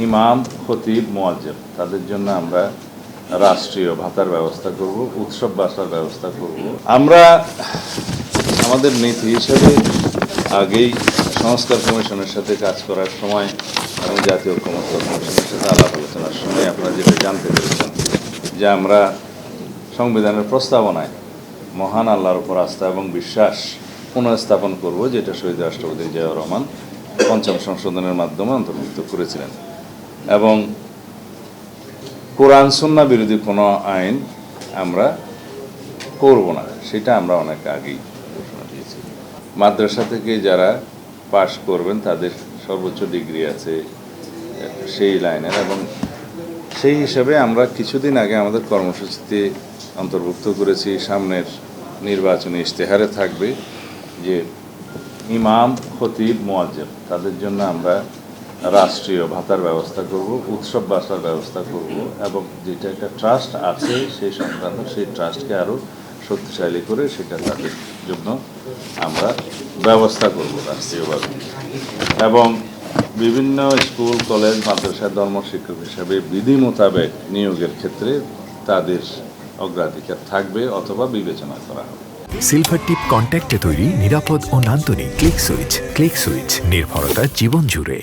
ইমাম, খতিব, মুয়াজ্জিন তাদের জন্য আমরা রাষ্ট্রীয় ভাতার ব্যবস্থা করব, উৎসব বাসার ব্যবস্থা করব। আমরা আমাদের নীতি হিসেবে আগেই সংস্কার কমিশনের সাথে কাজ করার সময় এবং জাতীয় ঐক্যমত্য কমিশনের সাথে আলাপ আলোচনার সময় আপনারা যেটা জানতে পেরেছেন যে আমরা সংবিধানের প্রস্তাবনায় মহান আল্লাহর উপর আস্থা এবং বিশ্বাস পুনঃস্থাপন করব, যেটা শহীদ রাষ্ট্রপতি জিয়াউর রহমান পঞ্চম সংশোধনের মাধ্যমে অন্তর্ভুক্ত করেছিলেন। এবং কোরআন সুন্নাহ বিরোধী কোনো আইন আমরা করব না, সেটা আমরা অনেক আগেই ঘোষণা দিয়েছি। মাদ্রাসা থেকে যারা পাশ করবেন তাদের সর্বোচ্চ ডিগ্রি আছে সেই লাইনের, এবং সেই হিসাবে আমরা কিছুদিন আগে আমাদের কর্মসূচিতে অন্তর্ভুক্ত করেছি, সামনের নির্বাচনী ইশতেহারে থাকবে যে ইমাম, খতিব, মুয়াজ্জিন তাদের জন্য আমরা রাষ্ট্রীয় ভাতার ব্যবস্থা করব, উৎসব বাসার ব্যবস্থা করব, এবং যেটা একটা ট্রাস্ট আছে সেই সংক্রান্ত সেই ট্রাস্টকে আরও শক্তিশালী করে সেটা তাদের জন্য আমরা ব্যবস্থা করব রাষ্ট্রীয়ভাবে। এবং বিভিন্ন স্কুল, কলেজ, মাদ্রাসায় ধর্ম শিক্ষক হিসাবে বিধি মোতাবেক নিয়োগের ক্ষেত্রে তাদের অগ্রাধিকার থাকবে অথবা বিবেচনা করা হবে। সিলভার টিপ কন্ট্যাক্টে তৈরি নিরাপদ ও নান্দনিক ক্লিক সুইচ। নির্ভরতা জীবন জুড়ে।